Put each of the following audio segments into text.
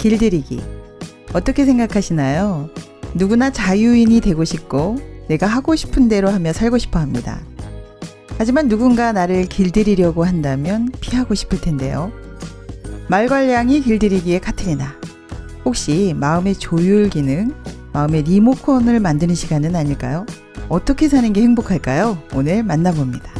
길들이기. 어떻게 생각하시나요? 누구나 자유인이 되고 싶고 내가 하고 싶은 대로 하며 살고 싶어 합니다. 하지만 누군가 나를 길들이려고 한다면 피하고 싶을 텐데요. 말괄량이 길들이기의 카트리나. 혹시 마음의 조율 기능, 마음의 리모컨을 만드는 시간은 아닐까요? 어떻게 사는 게 행복할까요? 오늘 만나봅니다.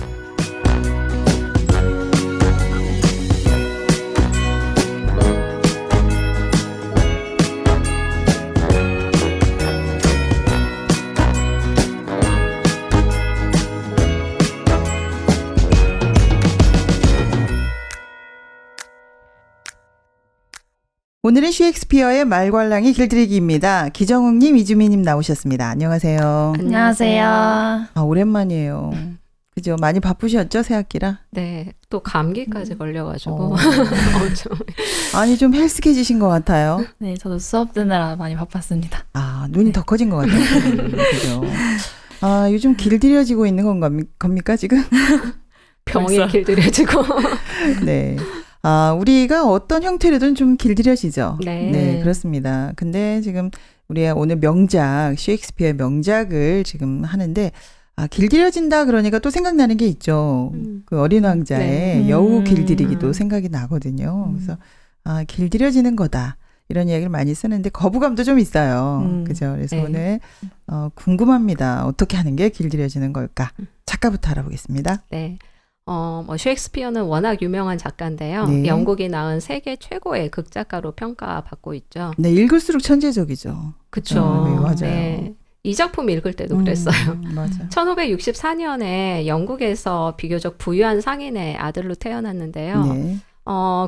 오늘은 셰익스피어의 말괄량이 길들이기입니다. 기정욱님, 이주미님 나오셨습니다. 안녕하세요. 안녕하세요. 오랜만이에요. 그죠? 많이 바쁘셨죠? 새학기라? 네, 또 감기까지 걸려가지고 아니 좀 헬스케지신 것 같아요. 네, 저도 수업 듣느라 많이 바빴습니다. 눈이 더 커진 것 같아요. 그죠? 요즘 길들여지고 있는 겁니까 지금? 병이 길들여지고. 네. 우리가 어떤 형태로든 좀 길들여지죠. 네, 그렇습니다. 근데 지금 우리가 오늘 명작, 셰익스피어의 명작을 지금 하는데, 길들여진다 그러니까 또 생각나는 게 있죠. 그 어린 왕자의 여우 길들이기도 생각이 나거든요. 그래서, 길들여지는 거다. 이런 이야기를 많이 쓰는데 거부감도 좀 있어요. 그죠? 그래서 오늘, 궁금합니다. 어떻게 하는 게 길들여지는 걸까? 작가부터 알아보겠습니다. 네. 셰익스피어는 워낙 유명한 작가인데요. 네. 영국이 낳은 세계 최고의 극작가로 평가받고 있죠. 네, 읽을수록 천재적이죠. 그쵸. 네, 맞아요. 네. 이 작품 읽을 때도 그랬어요. 맞아요. 1564년에 영국에서 비교적 부유한 상인의 아들로 태어났는데요. 네.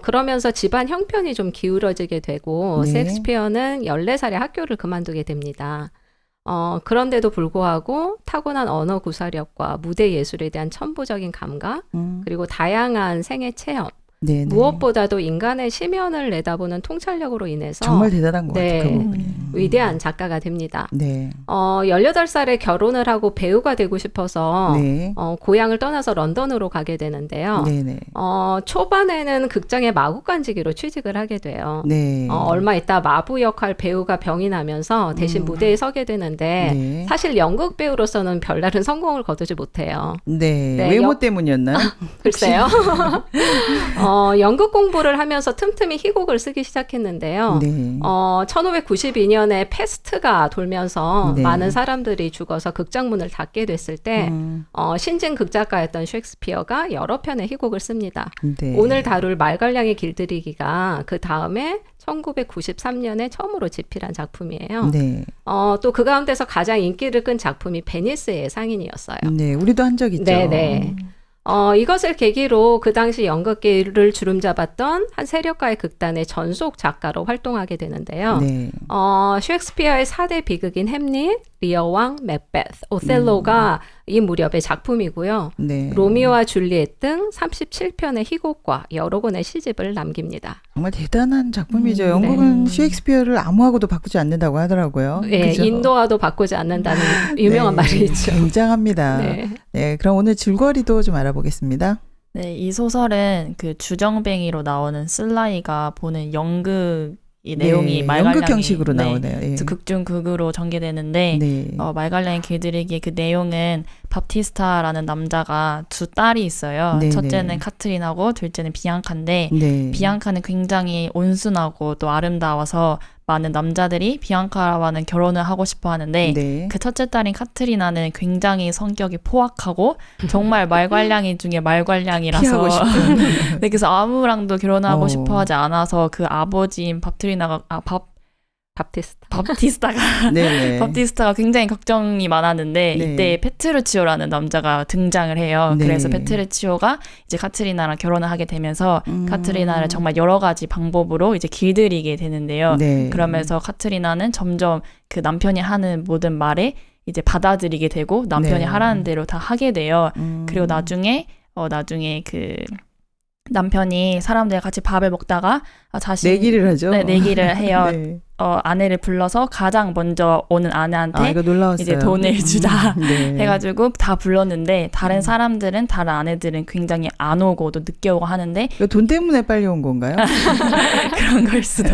그러면서 집안 형편이 좀 기울어지게 되고 네. 셰익스피어는 14살에 학교를 그만두게 됩니다. 그런데도 불구하고 타고난 언어 구사력과 무대 예술에 대한 천부적인 감각, 그리고 다양한 생애 체험, 네네. 무엇보다도 인간의 심연을 내다보는 통찰력으로 인해서 정말 대단한 것 네, 같아요. 그 부분이. 위대한 작가가 됩니다. 네. 18살에 결혼을 하고 배우가 되고 싶어서 네. 고향을 떠나서 런던으로 가게 되는데요. 네네. 초반에는 극장의 마구간지기로 취직을 하게 돼요. 네. 얼마 있다 마부 역할 배우가 병이 나면서 대신 무대에 서게 되는데 네. 사실 연극 배우로서는 별다른 성공을 거두지 못해요. 네. 네, 외모 때문이었나요? 글쎄요. 연극 공부를 하면서 틈틈이 희곡을 쓰기 시작했는데요. 네. 1592년에 패스트가 돌면서 네. 많은 사람들이 죽어서 극장문을 닫게 됐을 때 신진 극작가였던 셰익스피어가 여러 편의 희곡을 씁니다. 네. 오늘 다룰 말괄량의 길들이기가 그 다음에 1993년에 처음으로 집필한 작품이에요. 네. 또 그 가운데서 가장 인기를 끈 작품이 베니스의 상인이었어요. 네. 우리도 한 적 있죠. 네네. 이것을 계기로 그 당시 연극계를 주름잡았던 한 세력가의 극단의 전속 작가로 활동하게 되는데요. 네. 셰익스피어의 4대 비극인 햄릿, 리어왕, 맥베스, 오셀로가 이 무렵의 작품이고요. 네. 로미오와 줄리엣 등 37편의 희곡과 여러 권의 시집을 남깁니다. 정말 대단한 작품이죠. 영국은 네. 셰익스피어를 아무하고도 바꾸지 않는다고 하더라고요. 네, 그죠? 인도와도 바꾸지 않는다는 유명한 네. 말이 있죠. 굉장합니다. 네. 네. 그럼 오늘 줄거리도 좀 알아보겠습니다. 네, 이 소설은 그 주정뱅이로 나오는 슬라이가 보는 연극 이 내용이 말괄량이 연극 형식으로 나오네요. 예. 그래서 극중극으로 전개되는데 네. 말괄량의 길들이기의 그 내용은 밥티스타라는 남자가 두 딸이 있어요. 네네. 첫째는 카트린하고 둘째는 비앙카인데 네. 비앙카는 굉장히 온순하고 또 아름다워서 많은 남자들이 비앙카와는 결혼을 하고 싶어 하는데 네. 그 첫째 딸인 카트리나는 굉장히 성격이 포악하고 정말 말괄량이 중에 말괄량이라서 피하고 싶은. 네, 그래서 아무랑도 결혼하고 싶어 하지 않아서 그 아버지인 밥티스타가 네네. 밥티스타가 굉장히 걱정이 많았는데 네. 이때 페트루치오라는 남자가 등장을 해요. 네. 그래서 페트루치오가 이제 카트리나랑 결혼을 하게 되면서 카트리나를 정말 여러 가지 방법으로 이제 길들이게 되는데요. 네. 그러면서 카트리나는 점점 그 남편이 하는 모든 말에 이제 받아들이게 되고 남편이 네. 하라는 대로 다 하게 돼요. 그리고 나중에 그 남편이 사람들과 같이 밥을 먹다가 자신 내기를 하죠. 네, 내기를 해요. 네. 아내를 불러서 가장 먼저 오는 아내한테 이거 놀라웠어요. 이제 돈을 주자 네. 해가지고 다 불렀는데 다른 사람들은 다른 아내들은 굉장히 안 오고 또 늦게 오고 하는데 이거 돈 때문에 빨리 온 건가요? 그런 걸 수도.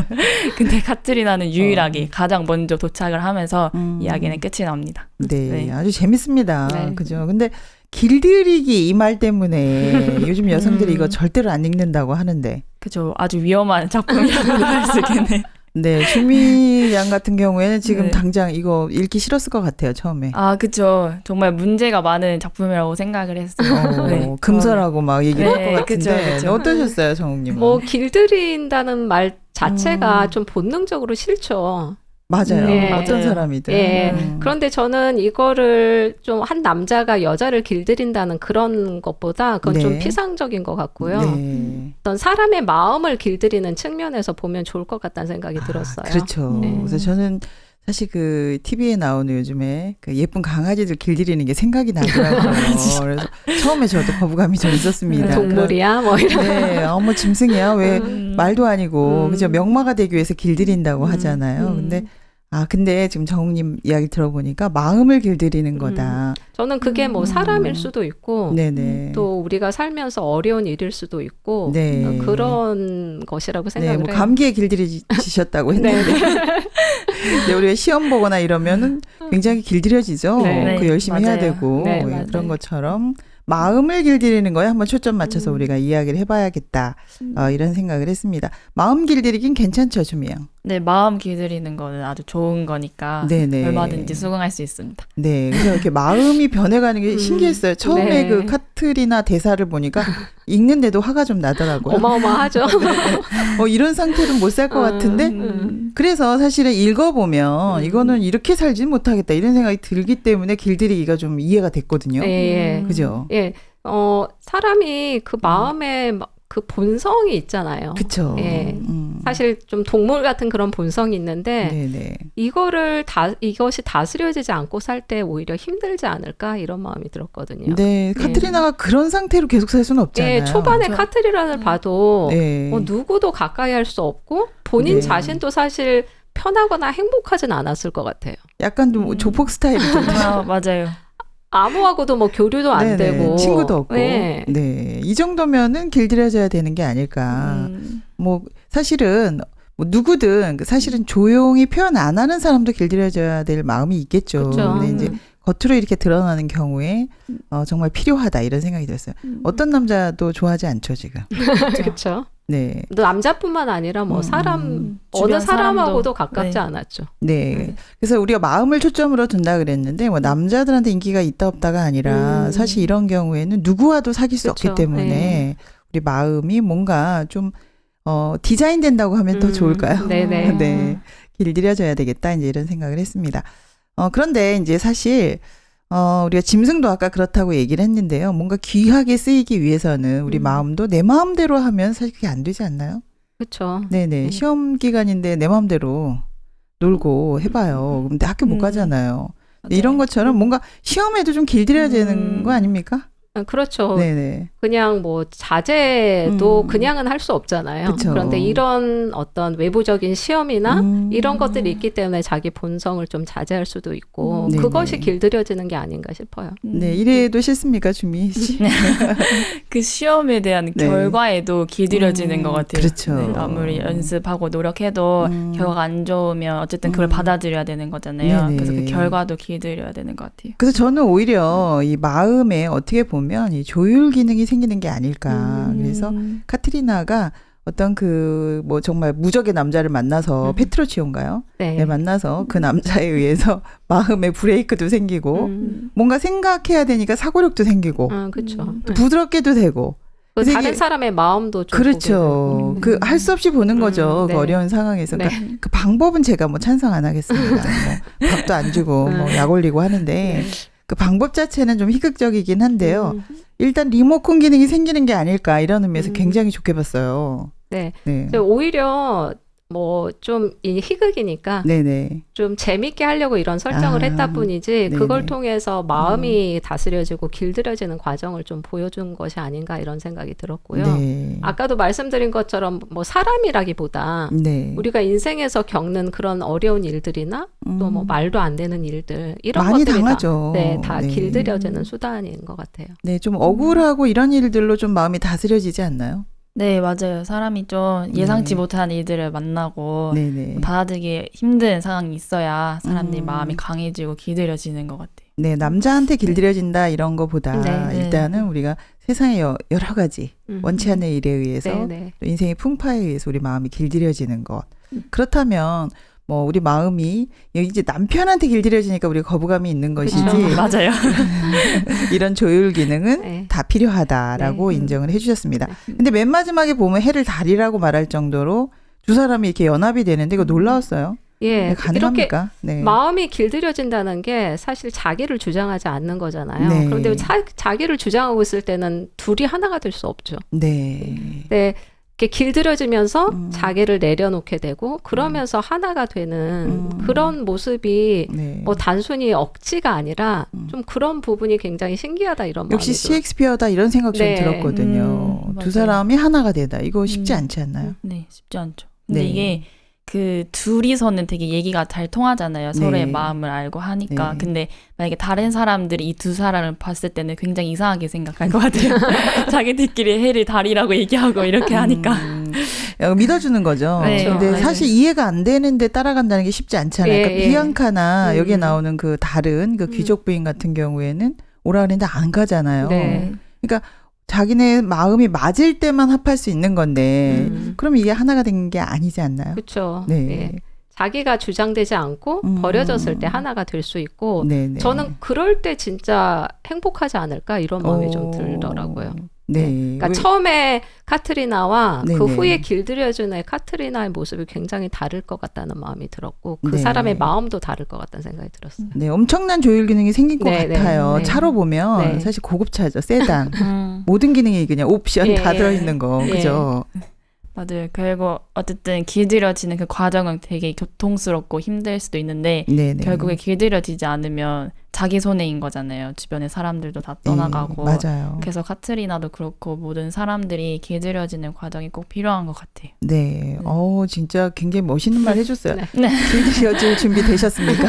근데 카트리나는 유일하게 가장 먼저 도착을 하면서 이야기는 끝이 납니다. 네, 아주 재밌습니다. 네. 그죠? 근데 길들이기 이 말 때문에 요즘 여성들이 이거 절대로 안 읽는다고 하는데. 그죠. 아주 위험한 작품이라고 할 수 있겠네. 네, 주미 양 같은 경우에는 지금 네. 당장 이거 읽기 싫었을 것 같아요, 처음에. 아, 그죠. 정말 문제가 많은 작품이라고 생각을 했어요. 네. 금설하고 막 얘기를 할 것 네, 같은데. 그쵸. 어떠셨어요, 정욱님은? 뭐 길들인다는 말 자체가 좀 본능적으로 싫죠. 맞아요. 네. 어떤 맞아요. 사람이든. 예. 그런데 저는 이거를 좀 한 남자가 여자를 길들인다는 그런 것보다 그건 네. 좀 피상적인 것 같고요. 네. 어떤 사람의 마음을 길들이는 측면에서 보면 좋을 것 같다는 생각이 들었어요. 그렇죠. 네. 그래서 저는 사실 그 TV에 나오는 요즘에 그 예쁜 강아지들 길들이는 게 생각이 나더라고요. 그래서 처음에 저도 거부감이 좀 있었습니다. 동물이야? 뭐 이런. 네, 어머 짐승이야. 왜 말도 아니고 그죠? 명마가 되기 위해서 길들인다고 하잖아요. 근데 지금 정욱님 이야기 들어보니까 마음을 길들이는 거다. 저는 그게 뭐 사람일 수도 있고 네네. 또 우리가 살면서 어려운 일일 수도 있고 네. 그런 것이라고 네, 생각을 뭐 해요. 감기에 길들이셨다고 했는데 네, 우리가 시험 보거나 이러면은 굉장히 길들여지죠. 네. 그 열심히 해야 맞아요. 되고 네, 예, 맞아요. 그런 것처럼 마음을 길들이는 거에 한번 초점 맞춰서 우리가 이야기를 해봐야겠다 이런 생각을 했습니다. 마음 길들이긴 괜찮죠, 주미양. 네, 마음 길들이는 거는 아주 좋은 거니까 네네. 얼마든지 수긍할 수 있습니다. 네, 그래서 이렇게 마음이 변해가는 게 신기했어요. 처음에 네. 그 카트리나 대사를 보니까 읽는데도 화가 좀 나더라고요. 어마어마하죠. 이런 상태로 못 살 것 같은데 그래서 사실은 읽어보면 이거는 이렇게 살지 못하겠다 이런 생각이 들기 때문에 길들이기가 좀 이해가 됐거든요. 예. 그죠? 예. 사람이 그 마음에 그 본성이 있잖아요. 그쵸. 예. 사실 좀 동물 같은 그런 본성이 있는데 네네. 이것이 다스려지지 않고 살 때 오히려 힘들지 않을까 이런 마음이 들었거든요. 네, 카트리나가 그런 상태로 계속 살 수는 없잖아요. 예, 초반에 카트리나를 봐도 네. 누구도 가까이 할 수 없고 본인 네. 자신도 사실 편하거나 행복하진 않았을 것 같아요. 약간 좀 조폭 스타일이죠. 맞아요. 아무하고도 뭐 교류도 안 네네. 되고 친구도 없고. 네. 네, 이 정도면은 길들여져야 되는 게 아닐까. 뭐 사실은 뭐 누구든 사실은 조용히 표현 안 하는 사람도 길들여져야 될 마음이 있겠죠. 그쵸. 근데 이제 겉으로 이렇게 드러나는 경우에 정말 필요하다 이런 생각이 들었어요. 어떤 남자도 좋아하지 않죠 지금. 그렇죠. 네. 남자뿐만 아니라 뭐 사람 어느 주변 사람하고도 사람도. 가깝지 네. 않았죠. 네. 그래서 우리가 마음을 초점으로 둔다 그랬는데 뭐 남자들한테 인기가 있다 없다가 아니라 사실 이런 경우에는 누구와도 사귈 수 그쵸. 없기 때문에 우리 마음이 뭔가 좀 디자인 된다고 하면 더 좋을까요? 네네. 네. 길들여져야 되겠다. 이제 이런 생각을 했습니다. 그런데 이제 사실 우리가 짐승도 아까 그렇다고 얘기를 했는데요. 뭔가 귀하게 쓰이기 위해서는 우리 마음도 내 마음대로 하면 사실 그게 안 되지 않나요? 그렇죠. 네네. 시험 기간인데 내 마음대로 놀고 해봐요. 근데 학교 못 가잖아요. 근데 이런 것처럼 뭔가 시험에도 좀 길들여야 되는 거 아닙니까? 그렇죠. 네네. 그냥 뭐 자제도 그냥은 할 수 없잖아요. 그쵸. 그런데 이런 어떤 외부적인 시험이나 이런 것들이 있기 때문에 자기 본성을 좀 자제할 수도 있고 네네. 그것이 길들여지는 게 아닌가 싶어요. 네. 이래도 싫습니까, 주미 씨? 그 시험에 대한 네. 결과에도 길들여지는 것 같아요. 그렇죠. 네, 아무리 연습하고 노력해도 결과가 안 좋으면 어쨌든 그걸 받아들여야 되는 거잖아요. 네네. 그래서 그 결과도 길들여야 되는 것 같아요. 그래서 저는 오히려 이 마음에 어떻게 보면 이 조율 기능이 생기는 게 아닐까. 그래서 카트리나가 어떤 그 뭐 정말 무적의 남자를 만나서 페트로치오인가요? 네. 네, 만나서 그 남자에 의해서 마음의 브레이크도 생기고 뭔가 생각해야 되니까 사고력도 생기고 그렇죠. 또 부드럽게도 되고 그 되게- 다른 사람의 마음도 좀 그렇죠. 그 할 수 없이 보는 거죠. 네. 그 어려운 상황에서. 네. 그러니까 그 방법은 제가 뭐 찬성 안 하겠습니다. 뭐 밥도 안 주고 뭐 약 올리고 하는데 그 방법 자체는 좀 희극적이긴 한데요. 일단 리모컨 기능이 생기는 게 아닐까 이런 의미에서 굉장히 좋게 봤어요. 네. 네. 오히려 뭐 좀 희극이니까 네네. 좀 재밌게 하려고 이런 설정을 아, 했다 뿐이지 네네. 그걸 통해서 마음이 다스려지고 길들여지는 과정을 좀 보여준 것이 아닌가 이런 생각이 들었고요. 네. 아까도 말씀드린 것처럼 뭐 사람이라기보다 네. 우리가 인생에서 겪는 그런 어려운 일들이나 또 뭐 말도 안 되는 일들 이런 많이 것들이 당하죠. 다 네. 길들여지는 수단인 것 같아요. 네, 좀 억울하고 이런 일들로 좀 마음이 다스려지지 않나요? 네, 맞아요. 사람이 좀 예상치 네. 못한 일들을 만나고 네네. 받아들이기 힘든 상황이 있어야 사람들이 음. 마음이 강해지고 길들여지는 것 같아요. 네, 남자한테 길들여진다 이런 거보다 네. 일단은 우리가 세상에 여러 가지 원치 않는 일에 의해서 네. 또 인생의 풍파에 의해서 우리 마음이 길들여지는 것. 그렇다면 뭐 우리 마음이 여기 이제 남편한테 길들여지니까 우리가 거부감이 있는 것이지 맞아요. 이런 조율 기능은 네. 다 필요하다라고 네. 인정을 해주셨습니다. 네. 근데 맨 마지막에 보면 해를 달이라고 말할 정도로 두 사람이 이렇게 연합이 되는데 이거 놀라웠어요. 예, 네, 이렇게 가능합니까? 네. 마음이 길들여진다는 게 사실 자기를 주장하지 않는 거잖아요. 네. 그런데 자기를 주장하고 있을 때는 둘이 하나가 될 수 없죠. 네. 근데 이렇게 길들여지면서 음. 자기를 내려놓게 되고 그러면서 하나가 되는 그런 모습이 네. 뭐 단순히 억지가 아니라 좀 그런 부분이 굉장히 신기하다 이런 마음이 역시 들어요. 셰익스피어다 이런 생각 좀 네. 들었거든요. 두 맞아요. 사람이 하나가 되다. 이거 쉽지 않지 않나요? 네, 쉽지 않죠. 근데 네. 이게 그 둘이서는 되게 얘기가 잘 통하잖아요. 서로의 네. 마음을 알고 하니까. 네. 근데 만약에 다른 사람들이 이 두 사람을 봤을 때는 굉장히 이상하게 생각할 것 같아요. 자기들끼리 해를 달이라고 얘기하고 이렇게 하니까. 믿어주는 거죠. 네, 근데 맞아요. 사실 이해가 안 되는데 따라간다는 게 쉽지 않잖아요. 예, 그러니까 예. 비앙카나 여기에 나오는 그 다른 그 귀족 부인 같은 경우에는 오라 그랬는데 안 가잖아요. 네. 그러니까 자기네 마음이 맞을 때만 합할 수 있는 건데 그럼 이게 하나가 된 게 아니지 않나요? 그렇죠. 네. 예. 자기가 주장되지 않고 버려졌을 때 하나가 될 수 있고 네네. 저는 그럴 때 진짜 행복하지 않을까 이런 마음이 좀 들더라고요. 네. 그러니까 처음에 카트리나와 그 네네. 후에 길들여주는 카트리나의 모습이 굉장히 다를 것 같다는 마음이 들었고 그 네. 사람의 마음도 다를 것 같다는 생각이 들었어요. 네, 엄청난 조율 기능이 생긴 것 네, 네, 같아요. 네. 차로 보면 네. 사실 고급차죠. 세단. 모든 기능이 그냥 옵션 예, 다 예. 들어있는 거. 예. 그죠? 맞아요. 결국 어쨌든 길들여지는 그 과정은 되게 고통스럽고 힘들 수도 있는데 네네. 결국에 길들여지지 않으면 자기 손해인 거잖아요. 주변의 사람들도 다 떠나가고. 맞아요. 그래서 카트리나도 그렇고 모든 사람들이 길들여지는 과정이 꼭 필요한 것 같아요. 네. 진짜 굉장히 멋있는 말 해줬어요. 네. 길들여질 준비 되셨습니까?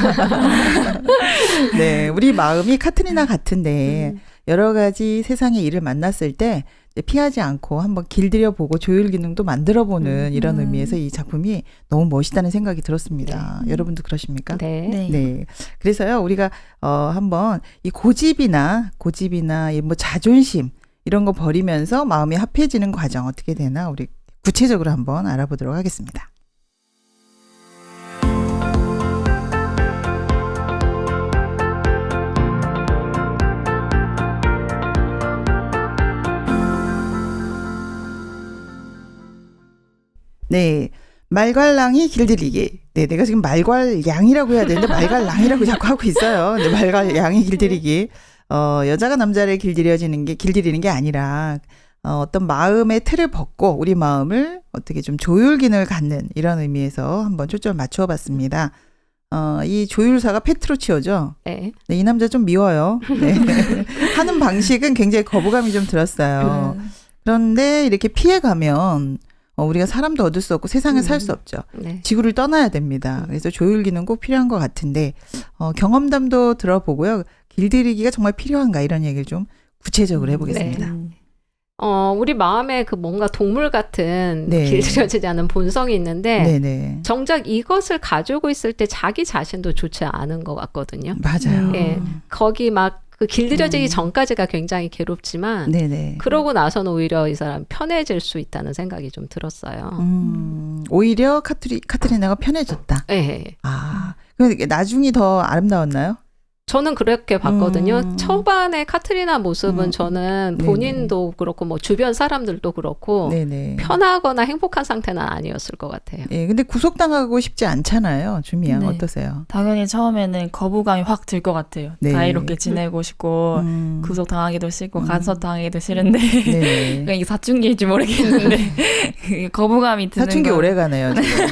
네. 우리 마음이 카트리나 같은데 여러 가지 세상의 일을 만났을 때 피하지 않고 한번 길들여보고 조율 기능도 만들어보는 이런 의미에서 이 작품이 너무 멋있다는 생각이 들었습니다. 여러분도 그러십니까? 네. 네. 그래서요, 우리가, 한번 이 고집이나 이 뭐 자존심, 이런 거 버리면서 마음이 합해지는 과정 어떻게 되나, 우리 구체적으로 한번 알아보도록 하겠습니다. 네. 말괄량이 길들이기. 네, 내가 지금 말괄량이라고 해야 되는데 말괄량이라고 자꾸 하고 있어요. 네, 말괄량이 길들이기. 여자가 남자를 길들이는 게 아니라 어떤 마음의 틀을 벗고 우리 마음을 어떻게 좀 조율 기능을 갖는 이런 의미에서 한번 초점을 맞춰 봤습니다. 이 조율사가 페트루치오죠. 네. 네, 이 남자 좀 미워요. 네. 하는 방식은 굉장히 거부감이 좀 들었어요. 그런데 이렇게 피해가면 우리가 사람도 얻을 수 없고 세상을 살 수 없죠. 네. 지구를 떠나야 됩니다. 그래서 조율 기능 꼭 필요한 것 같은데 경험담도 들어보고요. 길들이기가 정말 필요한가 이런 얘기를 좀 구체적으로 해보겠습니다. 우리 마음에 그 뭔가 동물 같은 네. 길들여지지 않은 본성이 있는데 네네. 정작 이것을 가지고 있을 때 자기 자신도 좋지 않은 것 같거든요. 맞아요. 예. 거기 막 그 길들여지기 전까지가 굉장히 괴롭지만 네네. 그러고 나서는 오히려 이 사람 편해질 수 있다는 생각이 좀 들었어요. 오히려 카트리나가 편해졌다. 예. 근데 나중이 더 아름다웠나요? 저는 그렇게 봤거든요. 초반에 카트리나 모습은 저는 본인도 그렇고 뭐 주변 사람들도 그렇고 네네. 편하거나 행복한 상태는 아니었을 것 같아요. 예, 근데 구속당하고 싶지 않잖아요. 주미양 네. 어떠세요? 당연히 처음에는 거부감이 확 들 것 같아요. 네. 자유롭게 지내고 싶고 구속당하기도 싫고 간섭당하기도 싫은데 네. 그러니까 이게 사춘기일지 모르겠는데 거부감이 드는 사춘기 거. 오래 가네요. 지금.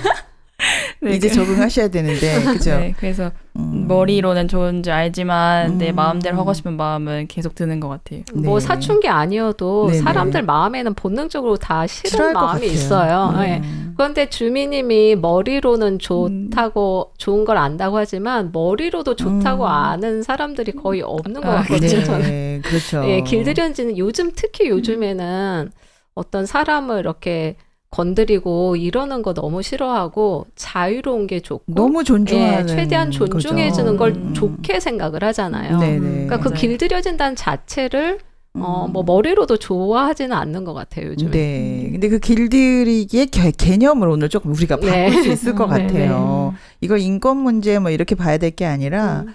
네, 이제 적응하셔야 되는데 그죠? 네, 그래서 머리로는 좋은 줄 알지만 내 마음대로 하고 싶은 마음은 계속 드는 것 같아요. 뭐 네. 사춘기 아니어도 네네. 사람들 마음에는 본능적으로 다 싫은 싫어할 것 마음이 같아요. 있어요. 네. 그런데 주미님이 머리로는 좋다고 좋은 걸 안다고 하지만 머리로도 좋다고 아는 사람들이 거의 없는 것 같거든요. 저는. 네, 그렇죠. 예, 길들여지는 특히 요즘에는 어떤 사람을 이렇게 건드리고 이러는 거 너무 싫어하고 자유로운 게 좋고 너무 존중하는 예, 최대한 존중해주는 거죠. 걸 좋게 생각을 하잖아요. 네네. 그러니까 그 맞아요. 길들여진다는 자체를 뭐 머리로도 좋아하지는 않는 것 같아요, 요즘에. 네. 근데 그 길들이기의 개념을 오늘 조금 우리가 바꿀 네. 수 있을 것 같아요. 이걸 인권 문제 뭐 이렇게 봐야 될 게 아니라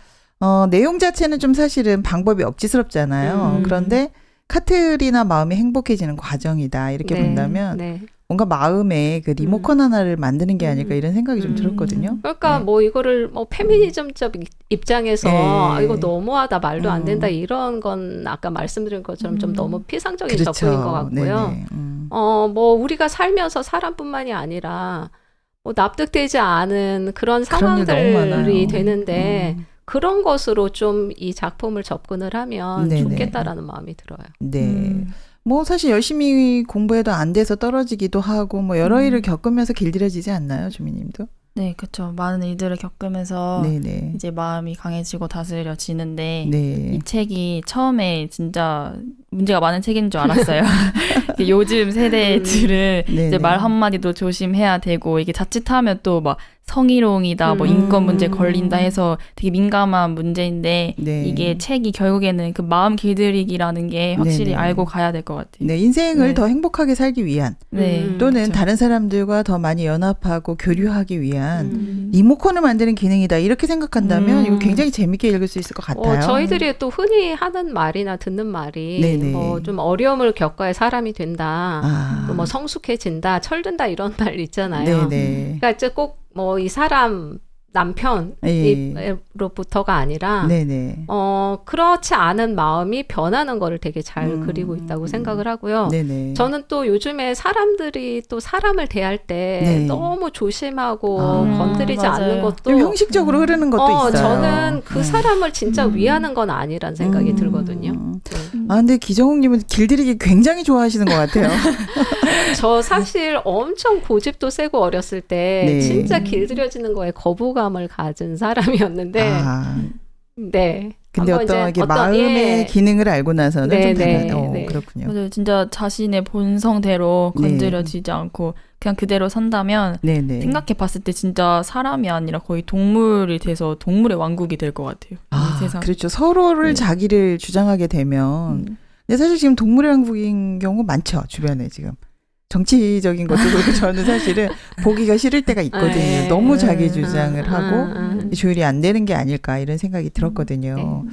내용 자체는 좀 사실은 방법이 억지스럽잖아요. 그런데 카트리나 마음이 행복해지는 과정이다. 이렇게 네, 본다면 네. 뭔가 마음에 그 리모컨 하나를 만드는 게 아닐까 이런 생각이 좀 들었거든요. 그러니까 네. 뭐 이거를 뭐 페미니즘적 입장에서 네. 아, 이거 너무하다 말도 안 된다 이런 건 아까 말씀드린 것처럼 좀 너무 피상적인 접근인 것 같고요. 네네. 뭐 우리가 살면서 사람뿐만이 아니라 뭐 납득되지 않은 그런 그런 일 너무 많아요. 상황들이 되는데 그런 것으로 좀 이 작품을 접근을 하면 네네. 좋겠다라는 마음이 들어요. 네. 뭐 사실 열심히 공부해도 안 돼서 떨어지기도 하고 뭐 여러 일을 겪으면서 길들여지지 않나요, 주미님도? 네, 그렇죠. 많은 일들을 겪으면서 네네. 이제 마음이 강해지고 다스려지는데 네. 이 책이 처음에 진짜 문제가 많은 책인 줄 알았어요. 요즘 세대들은 네네. 이제 말 한마디도 조심해야 되고 이게 자칫하면 또 막 성희롱이다, 뭐 인권 문제 걸린다 해서 되게 민감한 문제인데 네. 이게 책이 결국에는 그 마음 길들이기라는 게 확실히 네네. 알고 가야 될 것 같아요. 네, 인생을 네. 더 행복하게 살기 위한 네. 또는 그렇죠. 다른 사람들과 더 많이 연합하고 교류하기 위한 리모컨을 만드는 기능이다. 이렇게 생각한다면 이거 굉장히 재밌게 읽을 수 있을 것 같아요. 저희들이 또 흔히 하는 말이나 듣는 말이 네네. 뭐 좀 어려움을 겪어야 사람이 된다. 아. 또 뭐 성숙해진다, 철든다 이런 말 있잖아요. 네네. 그러니까 이제 꼭 뭐 이 사람 남편으로부터가 아니라 네네. 그렇지 않은 마음이 변하는 거를 되게 잘 그리고 있다고 생각을 하고요. 네네. 저는 또 요즘에 사람들이 또 사람을 대할 때 네. 너무 조심하고 건드리지 맞아요. 않는 것도 좀 형식적으로 흐르는 것도 있어요. 저는 그 네. 사람을 진짜 위하는 건 아니란 생각이 들거든요. 네. 아, 근데 기정욱님은 길들이기 굉장히 좋아하시는 것 같아요. 저 사실 엄청 고집도 세고 어렸을 때 네. 진짜 길들여지는 거에 거부감을 가진 사람이었는데 아, 네. 근데 한번 어떤 이제 이게 마음의 예. 기능을 알고 나서는 네, 좀 네, 달라. 네. 그렇군요. 맞아요. 진짜 자신의 본성대로 네. 건드려지지 않고 그냥 그대로 산다면 네네. 생각해 봤을 때 진짜 사람이 아니라 거의 동물이 돼서 동물의 왕국이 될 것 같아요. 이 아, 세상. 그렇죠. 서로를 네. 자기를 주장하게 되면. 근데 사실 지금 동물의 왕국인 경우 많죠. 주변에 지금. 정치적인 것도 그렇고 저는 사실은 보기가 싫을 때가 있거든요. 네. 너무 자기 주장을 하고 조율이 안 되는 게 아닐까 이런 생각이 들었거든요.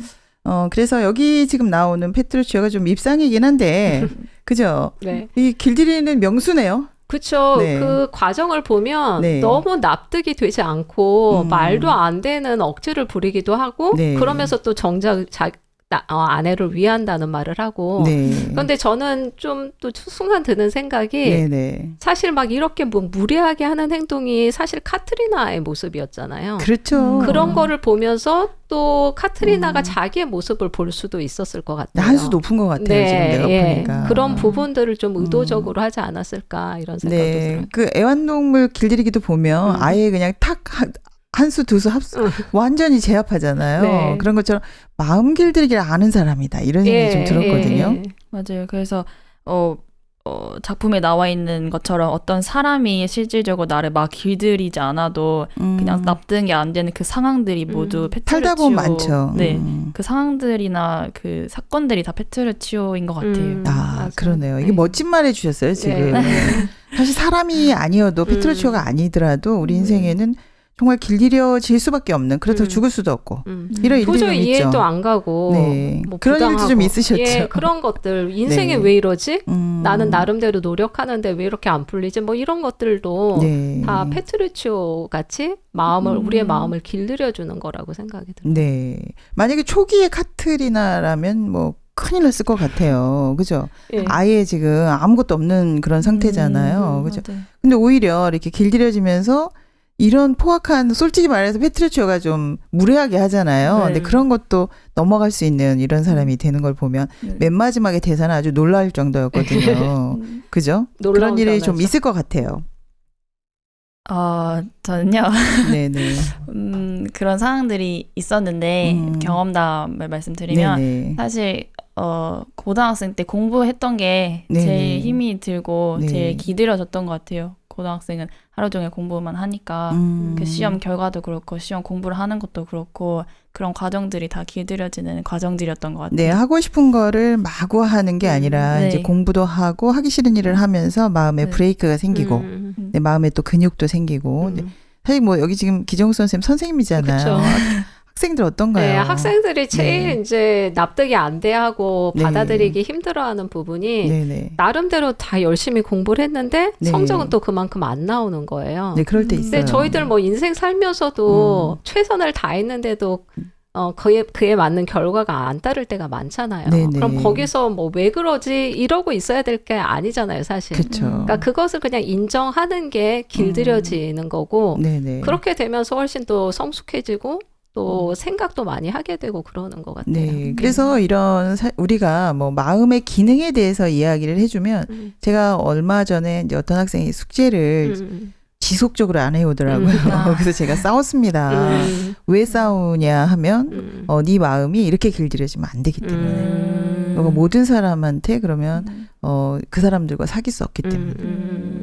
그래서 여기 지금 나오는 페트루치오가 좀 밉상이긴 한데, 그죠? 네. 이 길들이는 명수네요. 그쵸. 네. 그 과정을 보면 네. 너무 납득이 되지 않고 말도 안 되는 억지를 부리기도 하고 네. 그러면서 또 정작 아내를 위한다는 말을 하고 네. 그런데 저는 좀 또 순간 드는 생각이 네네. 사실 막 이렇게 뭐 무례하게 하는 행동이 사실 카트리나의 모습이었잖아요. 그렇죠. 그런 거를 보면서 또 카트리나가 자기의 모습을 볼 수도 있었을 것 같아요. 한 수 높은 것 같아요. 지금 내가 보니까. 그런 부분들을 좀 의도적으로 하지 않았을까 이런 생각도 네. 들어요. 그 애완동물 길들이기도 보면 아예 그냥 탁 한 수 두 수 합수 완전히 제압하잖아요. 네. 그런 것처럼 마음 길들이기를 아는 사람이다 이런 생각이 좀 들었거든요. 맞아요. 그래서 작품에 나와 있는 것처럼 어떤 사람이 실질적으로 나를 막 길들이지 않아도 그냥 납득이 안 되는 그 상황들이 모두 살다 보면 많죠. 네, 그 상황들이나 그 사건들이 다 페트루치오인 것 같아요. 맞아요. 그러네요. 이게 네. 멋진 말 해주셨어요 지금. 네. 사실 사람이 아니어도 페트루치오가 아니더라도 우리 인생에는 정말 길들여질 수밖에 없는, 그렇다고 죽을 수도 없고 이런 일들이 좀 도저히 있죠. 이해도 안 가고 네. 뭐 그런 일도 좀 부당하고. 있으셨죠. 예, 그런 것들 인생에 네. 왜 이러지? 나는 음. 나름대로 노력하는데 왜 이렇게 안 풀리지? 뭐 이런 것들도 네. 다 페트루치오 같이 마음을 우리의 마음을 길들여주는 거라고 생각이 들어요. 네. 만약에 초기에 카트리나라면 뭐 큰일 났을 것 같아요. 그죠? 예. 아예 지금 아무것도 없는 그런 상태잖아요. 그죠? 맞아요. 근데 오히려 이렇게 길들여지면서 이런 포악한, 솔직히 말해서 페트루치오가 좀 무례하게 하잖아요. 네. 근데 그런 것도 넘어갈 수 있는 이런 사람이 되는 걸 보면 네. 맨 마지막의 대사는 아주 놀라울 정도였거든요. 그죠? 그런 놀라운 일이 좀 변화죠. 있을 것 같아요. 저는요. 네네. 그런 상황들이 있었는데 경험담을 말씀드리면 네네. 사실 고등학생 때 공부했던 게 네네. 제일 힘이 들고 네. 제일 기다려졌던 것 같아요. 고등학생은 하루 종일 공부만 하니까 그 시험 결과도 그렇고 시험 공부를 하는 것도 그렇고 그런 과정들이 다 길들여지는 과정들이었던 것 같아요. 네, 하고 싶은 거를 마구 하는 게 아니라 네. 이제 공부도 하고 하기 싫은 일을 하면서 마음에 네. 브레이크가 생기고 음. 네, 마음에 또 근육도 생기고 네, 사실 뭐 여기 지금 기정수 선생님 선생님이잖아요. 그쵸. 학생들 어떤가요? 네, 학생들이 제일 네. 이제 납득이 안 돼하고 네. 받아들이기 힘들어하는 부분이 네네. 나름대로 다 열심히 공부를 했는데 네. 성적은 또 그만큼 안 나오는 거예요. 네, 그럴 때 있어요. 근데 저희들 뭐 인생 살면서도 최선을 다했는데도 그에 맞는 결과가 안 따를 때가 많잖아요. 네네. 그럼 거기서 뭐 왜 그러지 이러고 있어야 될 게 아니잖아요, 사실. 그렇죠. 그러니까 그것을 그냥 인정하는 게 길들여지는 거고 네네. 그렇게 되면서 훨씬 또 성숙해지고 또 생각도 많이 하게 되고 그러는 것 같아요. 네, 그래서 이런 우리가 뭐 마음의 기능에 대해서 이야기를 해주면 제가 얼마 전에 이제 어떤 학생이 숙제를 지속적으로 안 해오더라고요. 그래서 제가 싸웠습니다. 왜 싸우냐 하면 네 마음이 이렇게 길들여지면 안 되기 때문에 너가 모든 사람한테 그러면 그 사람들과 사귈 수 없기 때문에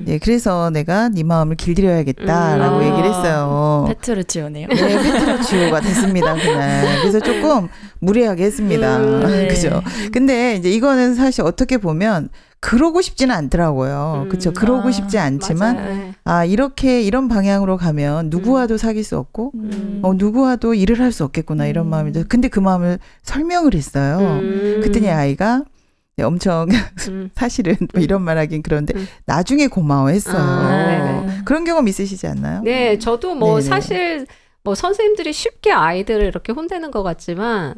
네, 그래서 내가 네 마음을 길들여야겠다라고 얘기를 했어요. 페트루치오네요. 네, 페트루치오가 됐습니다, 그날. 그래서 조금 무례하게 했습니다. 네. 그죠? 근데 이제 이거는 사실 어떻게 보면 그러고 싶지는 않더라고요. 그렇죠? 그러고 싶지 않지만 맞아요. 이렇게 이런 방향으로 가면 누구와도 사귈 수 없고 누구와도 일을 할 수 없겠구나 이런 마음이 들어요. 근데 그 마음을 설명을 했어요. 그랬더니 아이가 엄청 사실은 뭐 이런 말하긴 그런데 나중에 고마워했어요. 그런 경험 있으시지 않나요? 네, 저도 뭐 네네. 사실 뭐 선생님들이 쉽게 아이들을 이렇게 혼내는 것 같지만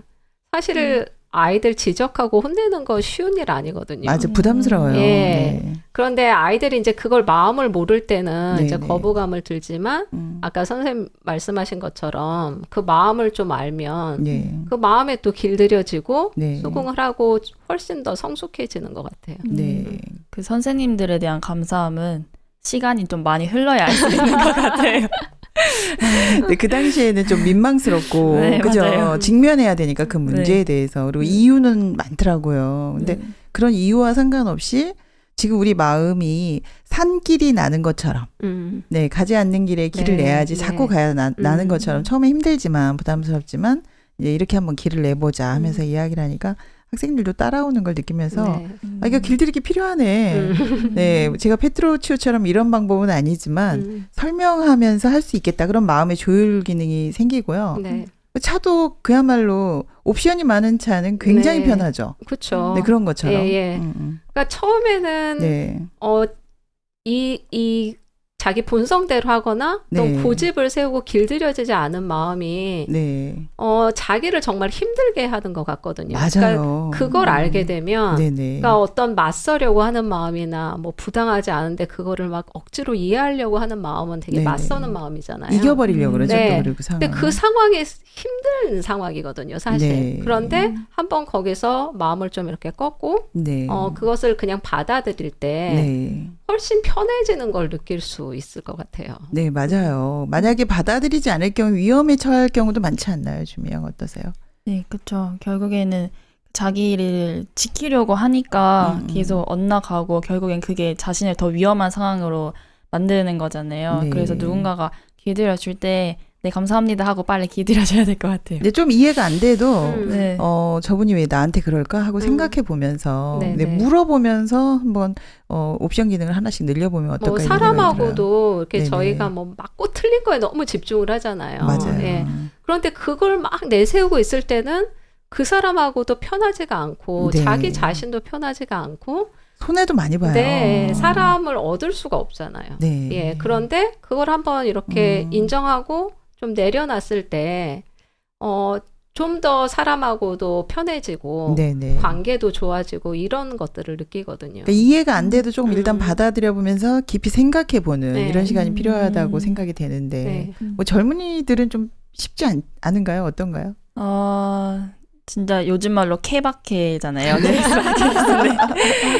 사실 아이들 지적하고 혼내는 거 쉬운 일 아니거든요. 맞아, 부담스러워요. 예. 네. 그런데 아이들이 이제 그걸 마음을 모를 때는 이제 네네. 거부감을 들지만 아까 선생님 말씀하신 것처럼 그 마음을 좀 알면 네. 그 마음에 또 길들여지고 네. 수긍을 하고 훨씬 더 성숙해지는 것 같아요. 네. 그 선생님들에 대한 감사함은 시간이 좀 많이 흘러야 알 수 있는 것 같아요. 근데 그 당시에는 좀 민망스럽고, 네, 그죠? 맞아요. 직면해야 되니까 그 문제에 네. 대해서. 그리고 이유는 많더라고요. 근데 그런 이유와 상관없이 지금 우리 마음이 산길이 나는 것처럼, 네, 가지 않는 길에 길을 네, 내야지 네. 자꾸 가야 나는 것처럼 처음에 힘들지만 부담스럽지만 이제 이렇게 한번 길을 내보자 하면서 이야기를 하니까 학생들도 따라오는 걸 느끼면서 네. 이거 길들이기 필요하네. 네, 제가 페트루치오처럼 이런 방법은 아니지만 설명하면서 할 수 있겠다. 그런 마음의 조율 기능이 생기고요. 네. 차도 그야말로 옵션이 많은 차는 굉장히 네. 편하죠. 그렇죠. 네, 그런 것처럼. 예, 예. 그러니까 처음에는 네. 이 자기 본성대로 하거나 또 네. 고집을 세우고 길들여지지 않은 마음이 네. 자기를 정말 힘들게 하는 것 같거든요. 맞아요. 그러니까 그걸 알게 되면 네네. 그러니까 어떤 맞서려고 하는 마음이나 뭐 부당하지 않은데 그거를 막 억지로 이해하려고 하는 마음은 되게 네네. 맞서는 마음이잖아요. 이겨버리려고 그러죠. 네. 또 그리고 그 상황. 근데 그 상황이 힘든 상황이거든요, 사실. 네. 그런데 한번 거기서 마음을 좀 이렇게 꺾고 네. 그것을 그냥 받아들일 때 네. 훨씬 편해지는 걸 느낄 수 있을 것 같아요. 네, 맞아요. 만약에 받아들이지 않을 경우 위험에 처할 경우도 많지 않나요, 주미양 어떠세요? 네, 그렇죠. 결국에는 자기를 지키려고 하니까 계속 엇나가고 결국엔 그게 자신을 더 위험한 상황으로 만드는 거잖아요. 네. 그래서 누군가가 길들여 줄 때 네, 감사합니다 하고 빨리 길들여줘야 될 것 같아요. 근데 좀 이해가 안 돼도 네. 저분이 왜 나한테 그럴까 하고 생각해 보면서 네네. 물어보면서 한번 옵션 기능을 하나씩 늘려보면 어떨까 뭐 이런 생각이 사람하고도 이렇게 네네. 저희가 뭐 맞고 틀린 거에 너무 집중을 하잖아요. 들어요. 맞아요. 예. 그런데 그걸 막 내세우고 있을 때는 그 사람하고도 편하지가 않고 네. 자기 자신도 편하지가 않고 손해도 많이 봐요. 네, 사람을 얻을 수가 없잖아요. 네. 예, 그런데 그걸 한번 이렇게 인정하고 좀 내려놨을 때, 좀 더 사람하고도 편해지고, 네네. 관계도 좋아지고, 이런 것들을 느끼거든요. 그러니까 이해가 안 돼도 조금 일단 받아들여 보면서 깊이 생각해 보는 네. 이런 시간이 필요하다고 생각이 되는데 네. 뭐 젊은이들은 좀 쉽지 않은가요? 어떤가요? 진짜 요즘 말로 케바케잖아요.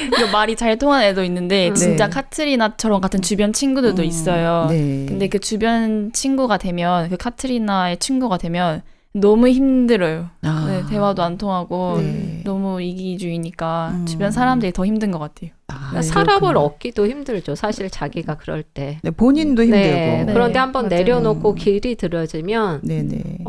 이거 말이 잘 통하는 애도 있는데 진짜 네. 카트리나처럼 같은 주변 친구들도 있어요. 네. 근데 그 주변 친구가 되면 그 카트리나의 친구가 되면 너무 힘들어요. 아. 네, 대화도 안 통하고 네. 너무 이기주의니까 주변 사람들이 더 힘든 것 같아요. 그러니까 사람을 얻기도 힘들죠. 사실 자기가 그럴 때. 네, 본인도 힘들고. 네, 그런데 한번 맞아요. 내려놓고 길이 들어지면 네네.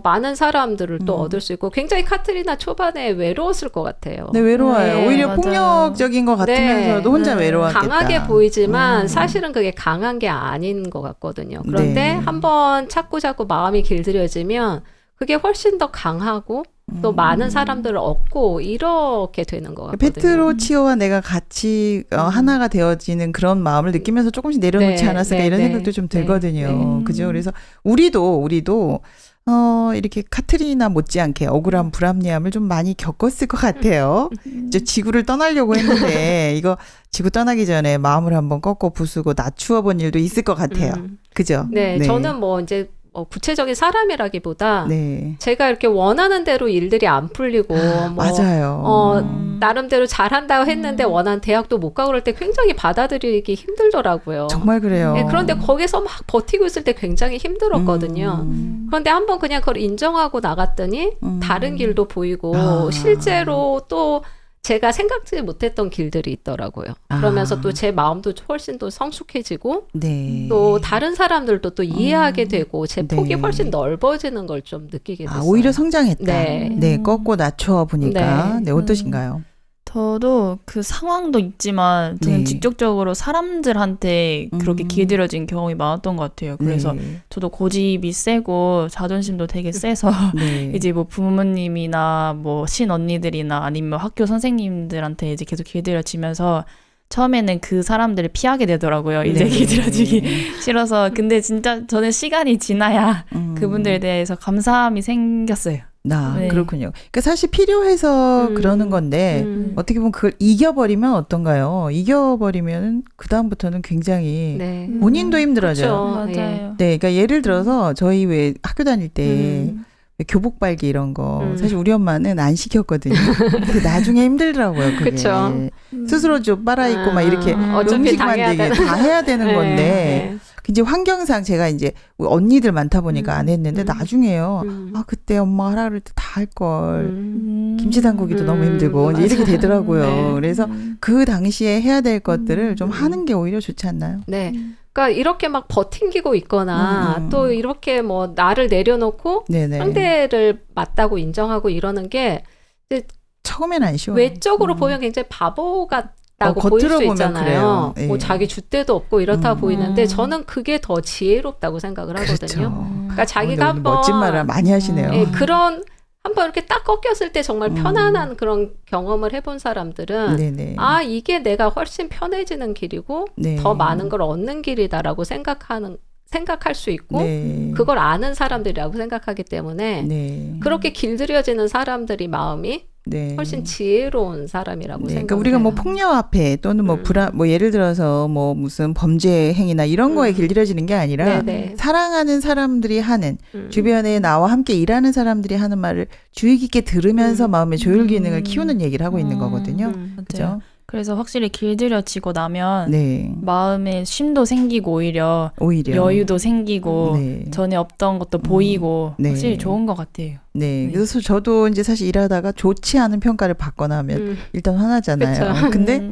많은 사람들을 또 얻을 수 있고 굉장히 카트리나 초반에 외로웠을 것 같아요. 네, 외로워요. 네, 오히려 맞아요. 폭력적인 것 같으면서도 혼자 외로웠겠다. 강하게 보이지만 사실은 그게 강한 게 아닌 것 같거든요. 그런데 네. 한번 자꾸 마음이 길들여지면 그게 훨씬 더 강하고 또 많은 사람들을 얻고 이렇게 되는 것 같거든요. 페트로치오와 내가 같이 하나가 되어지는 그런 마음을 느끼면서 조금씩 내려놓지 네, 않았을까 네, 이런 네, 생각도 좀 네, 들거든요. 그죠? 그래서 우리도 이렇게 카트리나 못지않게 억울한 불합리함을 좀 많이 겪었을 것 같아요. 이제 지구를 떠나려고 했는데 이거 지구 떠나기 전에 마음을 한번 꺾고 부수고 낮추어 본 일도 있을 것 같아요. 그죠? 네, 저는 뭐 이제 구체적인 사람이라기보다 네. 제가 이렇게 원하는 대로 일들이 안 풀리고 맞아요. 나름대로 잘한다고 했는데 원하는 대학도 못 가고 그럴 때 굉장히 받아들이기 힘들더라고요. 정말 그래요. 네, 그런데 거기서 막 버티고 있을 때 굉장히 힘들었거든요. 그런데 한번 그냥 그걸 인정하고 나갔더니 다른 길도 보이고 실제로 또 제가 생각지 못했던 길들이 있더라고요. 그러면서 또 제 마음도 훨씬 더 성숙해지고 네. 또 다른 사람들도 또 이해하게 되고 제 폭이 네. 훨씬 넓어지는 걸 좀 느끼게 됐어요. 오히려 성장했다. 네. 네, 꺾고 낮춰 보니까 네. 네, 어떠신가요? 저도 그 상황도 있지만 저는 네. 직접적으로 사람들한테 그렇게 길들여진 경험이 많았던 것 같아요. 그래서 네. 저도 고집이 세고 자존심도 되게 세서 네. 이제 뭐 부모님이나 뭐 친언니들이나 아니면 학교 선생님들한테 이제 계속 길들여지면서 처음에는 그 사람들을 피하게 되더라고요. 이제 네. 길들여지기 싫어서. 근데 진짜 저는 시간이 지나야 그분들에 대해서 감사함이 생겼어요. 네. 그렇군요. 그러니까 사실 필요해서 그러는 건데 어떻게 보면 그걸 이겨버리면 어떤가요? 이겨버리면 그 다음부터는 굉장히 네. 본인도 힘들어져요. 그렇죠. 예. 맞아요. 네, 그러니까 예를 들어서 저희 왜 학교 다닐 때 교복 빨기 이런 거 사실 우리 엄마는 안 시켰거든요. 근데 나중에 힘들더라고요. 그게. 그쵸. 스스로 좀 빨아입고 막 이렇게 어차피 음식 당해야 만들기 되는. 다 해야 되는 네, 건데 네. 이제 환경상 제가 이제 언니들 많다 보니까 안 했는데 나중에요. 아 그때 엄마 하라 그럴 때 다 할 걸. 김치 담그기도 너무 힘들고 이제 이렇게 되더라고요. 네. 그래서 그 당시에 해야 될 것들을 좀 하는 게 오히려 좋지 않나요? 네. 그러니까 이렇게 막 버팅기고 있거나 또 이렇게 뭐 나를 내려놓고 네네. 상대를 맞다고 인정하고 이러는 게 처음엔 안 쉬워요. 외적으로 보면 굉장히 바보 같다고 보일 겉으로 수 보면 있잖아요. 그래요. 예. 뭐 자기 줏대도 없고 이렇다 보이는데 저는 그게 더 지혜롭다고 생각을 하거든요. 그렇죠. 그러니까 자기가 오늘 한번 멋진 말을 많이 하시네요. 예, 그런 한번 이렇게 딱 꺾였을 때 정말 편안한 그런 경험을 해본 사람들은 네네. 아 이게 내가 훨씬 편해지는 길이고 네. 더 많은 걸 얻는 길이다라고 생각할 수 있고 네. 그걸 아는 사람들이라고 생각하기 때문에 네. 그렇게 길들여지는 사람들이 마음이 네. 훨씬 지혜로운 사람이라고 네, 생각해요. 그러니까 우리가 뭐 폭력 앞에 또는 뭐 뭐 예를 들어서 뭐 무슨 범죄 행위나 이런 거에 길들여지는 게 아니라 네네. 사랑하는 사람들이 하는 주변에 나와 함께 일하는 사람들이 하는 말을 주의 깊게 들으면서 마음의 조율 기능을 키우는 얘기를 하고 있는 거거든요. 그렇죠? 그래서 확실히 길들여지고 나면 네. 마음에 쉼도 생기고 오히려 여유도 생기고 네. 전에 없던 것도 보이고 네. 확실히 좋은 것 같아요. 네. 그래서 저도 이제 사실 일하다가 좋지 않은 평가를 받거나 하면 일단 화나잖아요. 근데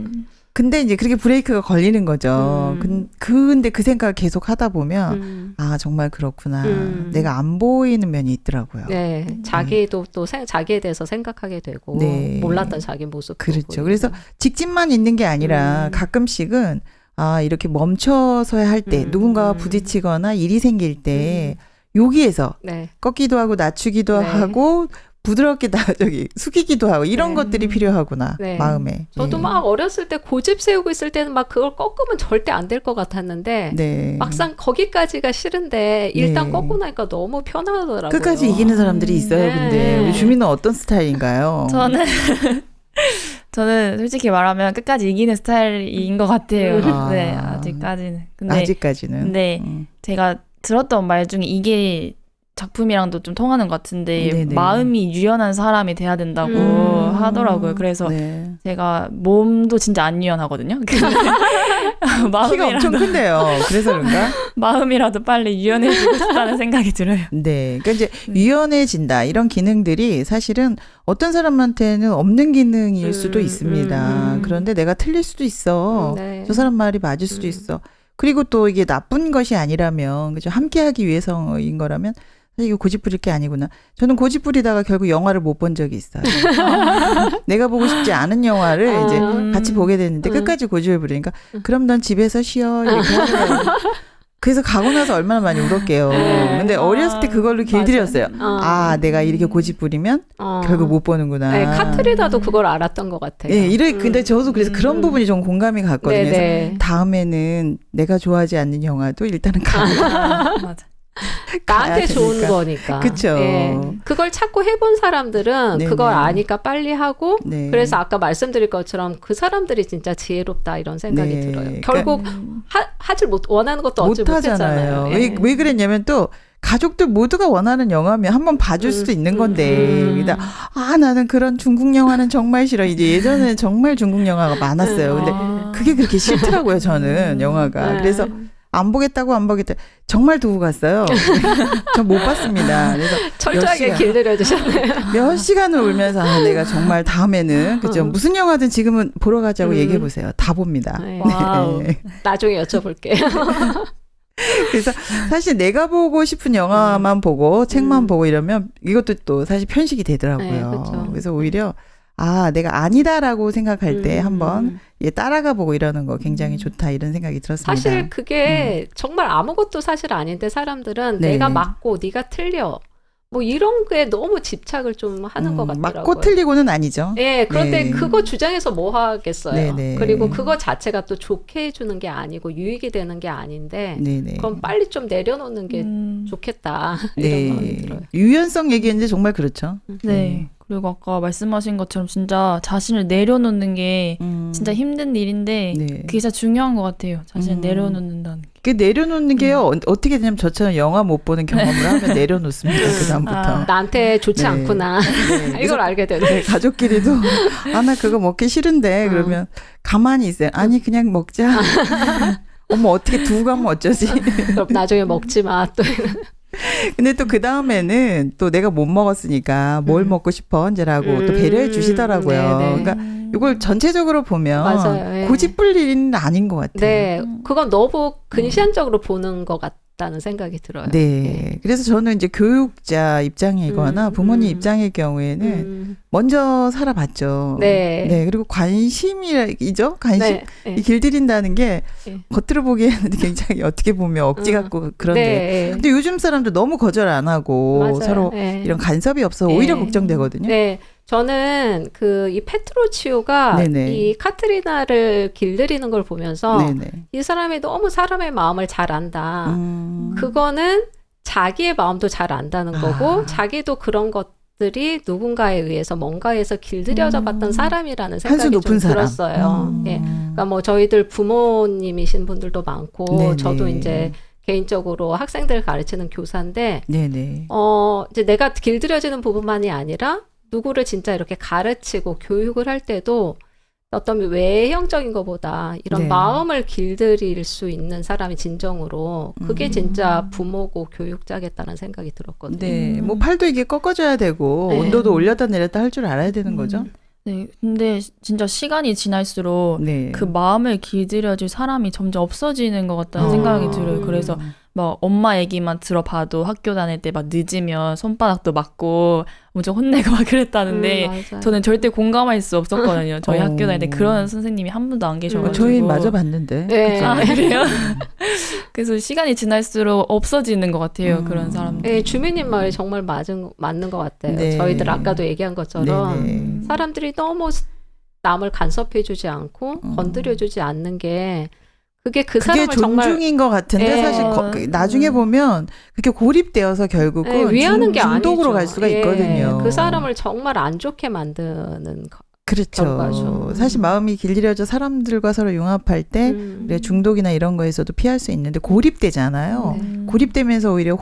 근데 이제 그렇게 브레이크가 걸리는 거죠. 근데 그 생각을 계속 하다 보면 아 정말 그렇구나. 내가 안 보이는 면이 있더라고요. 네, 자기도 또 자기에 대해서 생각하게 되고 네. 몰랐던 자기 모습. 그렇죠. 그래서 직진만 있는 게 아니라 가끔씩은 아 이렇게 멈춰서야 할 때 누군가와 부딪히거나 일이 생길 때 여기에서 네. 꺾기도 하고 낮추기도 네. 하고 부드럽게 숙이기도 하고 이런 네. 것들이 필요하구나 네. 마음에. 저도 예. 막 어렸을 때 고집 세우고 있을 때는 막 그걸 꺾으면 절대 안 될 것 같았는데 네. 막상 거기까지가 싫은데 일단 네. 꺾고 나니까 너무 편하더라고요. 끝까지 이기는 사람들이 있어요. 네. 근데 우리 주민은 어떤 스타일인가요? 저는 솔직히 말하면 끝까지 이기는 스타일인 것 같아요. 아. 네, 아직까지는. 근데 아직까지는. 근데 제가 들었던 말 중에 이게 작품이랑도 좀 통하는 것 같은데 네네. 마음이 유연한 사람이 돼야 된다고 하더라고요. 그래서 네. 제가 몸도 진짜 안 유연하거든요. 키가 엄청 큰데요. 그래서 그런가? 마음이라도 빨리 유연해지고 싶다는 생각이 들어요. 네. 그러니까 이제 유연해진다. 이런 기능들이 사실은 어떤 사람한테는 없는 기능일 수도 있습니다. 그런데 내가 틀릴 수도 있어. 네. 저 사람 말이 맞을 수도 있어. 그리고 또 이게 나쁜 것이 아니라면, 그죠? 함께하기 위해서인 거라면, 사실 이거 고집부릴 게 아니구나. 저는 고집부리다가 결국 영화를 못 본 적이 있어요. 내가 보고 싶지 않은 영화를 이제 같이 보게 됐는데 끝까지 고집을 부리니까 그럼 넌 집에서 쉬어 이렇게 하더라고요. 그래서 가고 나서 얼마나 많이 울었게요. 근데 어렸을 때 그걸로 길들였어요. 아, 내가 이렇게 고집 부리면 결국 못 보는구나. 네, 카트리나도 그걸 알았던 것 같아요. 예, 근데 저도 그래서 그런 부분이 좀 공감이 갔거든요. 네, 네. 그래서 다음에는 내가 좋아하지 않는 영화도 일단은 맞아. 나한테 좋은 거니까. 그쵸. 네. 그걸 찾고 해본 사람들은 네네. 그걸 아니까 빨리 하고 네. 그래서 아까 말씀드릴 것처럼 그 사람들이 진짜 지혜롭다 이런 생각이 네. 들어요. 그러니까 결국 하질 못 원하는 것도 얻지 못하잖아요. 못했잖아요. 왜 그랬냐면 또 가족들 모두가 원하는 영화면 한번 봐줄 수도 있는 건데 그러다 나는 그런 중국 영화는 정말 싫어. 이제 예전에 정말 중국 영화가 많았어요. 근데 그게 그렇게 싫더라고요. 저는 영화가. 그래서 안 보겠다. 정말 두고 갔어요. 전 못 봤습니다. 그래서 철저하게 길들여 주셨네요. 몇 시간을 울면서 내가 정말 다음에는 그죠 무슨 영화든 지금은 보러 가자고 얘기해 보세요. 다 봅니다. 네. 와우. 나중에 여쭤볼게요. 그래서 사실 내가 보고 싶은 영화만 보고 책만 보고 이러면 이것도 또 사실 편식이 되더라고요. 네, 그렇죠. 그래서 오히려 내가 아니다라고 생각할 때 한번 따라가 보고 이러는 거 굉장히 좋다 이런 생각이 들었습니다. 사실 그게 정말 아무것도 사실 아닌데 사람들은 네. 내가 맞고 네가 틀려. 뭐 이런 게 너무 집착을 좀 하는 것 같더라고요. 맞고 틀리고는 아니죠. 네, 그런데 네. 그거 주장해서 뭐 하겠어요. 네네. 그리고 그거 자체가 또 좋게 해주는 게 아니고 유익이 되는 게 아닌데 네네. 그럼 빨리 좀 내려놓는 게 좋겠다. 이런 마음이 들어요. 유연성 얘기했는데 정말 그렇죠. 네. 그리고 아까 말씀하신 것처럼 진짜 자신을 내려놓는 게 진짜 힘든 일인데 네. 그게 진짜 중요한 것 같아요. 자신을 내려놓는다는 게. 그 내려놓는 게요. 어떻게 되냐면 저처럼 영화 못 보는 경험을 하면 내려놓습니다. 그 다음부터. 나한테 좋지 네. 않구나. 이걸 알게 되네. 네, 가족끼리도 나 그거 먹기 싫은데 그러면 가만히 있어요. 아니 그냥 먹자. 어머 어떻게 두고 가면 어쩌지? 그럼 나중에 먹지 마. 또 근데 또 그 다음에는 또 내가 못 먹었으니까 뭘 먹고 싶어 언제라고 또 배려해 주시더라고요. 네네. 그러니까 이걸 전체적으로 보면 맞아요. 예. 고집불 일은 아닌 것 같아요. 네, 그건 너무 근시안적으로 보는 것 같다는 생각이 들어요. 네. 그래서 저는 이제 교육자 입장이거나 부모님 입장의 경우에는 먼저 살아봤죠. 네. 네. 그리고 관심이죠. 관심. 네. 이 길들인다는 게 네. 겉으로 보기에는 굉장히 어떻게 보면 억지 같고 그런데. 네. 근데 요즘 사람들 너무 거절 안 하고 맞아요. 서로 네. 이런 간섭이 없어서 오히려 걱정되거든요. 네. 저는 이 페트로치오가 네네. 이 카트리나를 길들이는 걸 보면서 네네. 이 사람이 너무 사람의 마음을 잘 안다. 그거는 자기의 마음도 잘 안다는 거고 자기도 그런 것들이 누군가에 의해서 뭔가에서 길들여져 봤던 사람이라는 생각이 한수 높은 좀 사람. 들었어요. 예. 그러니까 뭐 저희들 부모님이신 분들도 많고 네네. 저도 이제 개인적으로 학생들을 가르치는 교사인데 네네. 이제 내가 길들여지는 부분만이 아니라 누구를 진짜 이렇게 가르치고 교육을 할 때도 어떤 외형적인 것보다 이런 네. 마음을 길들일 수 있는 사람이 진정으로 그게 진짜 부모고 교육자겠다는 생각이 들었거든요. 네. 뭐 팔도 이게 꺾어줘야 되고 네. 온도도 올렸다 내렸다 할 줄 알아야 되는 거죠. 네, 근데 진짜 시간이 지날수록 네. 그 마음을 길들여줄 사람이 점점 없어지는 것 같다는 생각이 들어요. 그래서 막 엄마 얘기만 들어봐도 학교 다닐 때 막 늦으면 손바닥도 맞고 엄청 혼내고 막 그랬다는데 맞아요. 저는 절대 공감할 수 없었거든요. 저희 어. 학교 다닐 때 그런 선생님이 한 분도 안 계셔가지고. 저희 마저 봤는데. 네. 아, 그래요? 그래서 시간이 지날수록 없어지는 것 같아요. 그런 사람들. 네, 주민님 말이 정말 맞는 것 같아요. 네. 저희들 아까도 얘기한 것처럼 네네. 사람들이 너무 남을 간섭해주지 않고 건드려주지 않는 게 그게 그게 사람을 정말 존중인 것 같은데 예. 사실 나중에 보면 그렇게 고립되어서 결국은 위하는 게 중독으로 아니죠. 갈 수가 예, 있거든요. 그 사람을 정말 안 좋게 만드는 그렇죠. 결과죠. 사실 마음이 길들여져 사람들과 서로 융합할 때 우리가 중독이나 이런 거에서도 피할 수 있는데 고립되잖아요. 고립되면서 오히려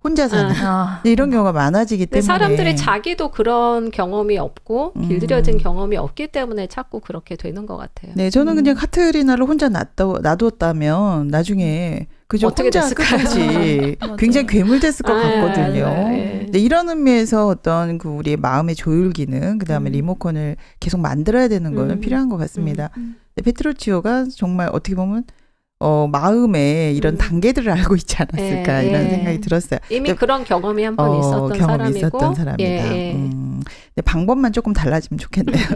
혼자 사는 아, 이런 경우가 많아지기 근데 때문에 사람들이 자기도 그런 경험이 없고 길들여진 경험이 없기 때문에 자꾸 그렇게 되는 것 같아요. 네, 저는 그냥 카트리나를 혼자 놔뒀다면 나중에 그저 어떻게 혼자 됐을까요? 끝까지 맞아요. 굉장히 괴물됐을 것 같거든요. 맞아요. 예. 네, 이런 의미에서 어떤 그 우리의 마음의 조율 기능, 그 다음에 리모컨을 계속 만들어야 되는 거는 필요한 것 같습니다. 근데 페트루치오가 정말 어떻게 보면 마음에 이런 단계들을 알고 있지 않았을까 예, 이런 예. 생각이 들었어요. 이미 근데, 그런 경험이 한 번 있었던 경험이 사람이고 있었던 사람이다. 예, 예. 근데 방법만 조금 달라지면 좋겠네요.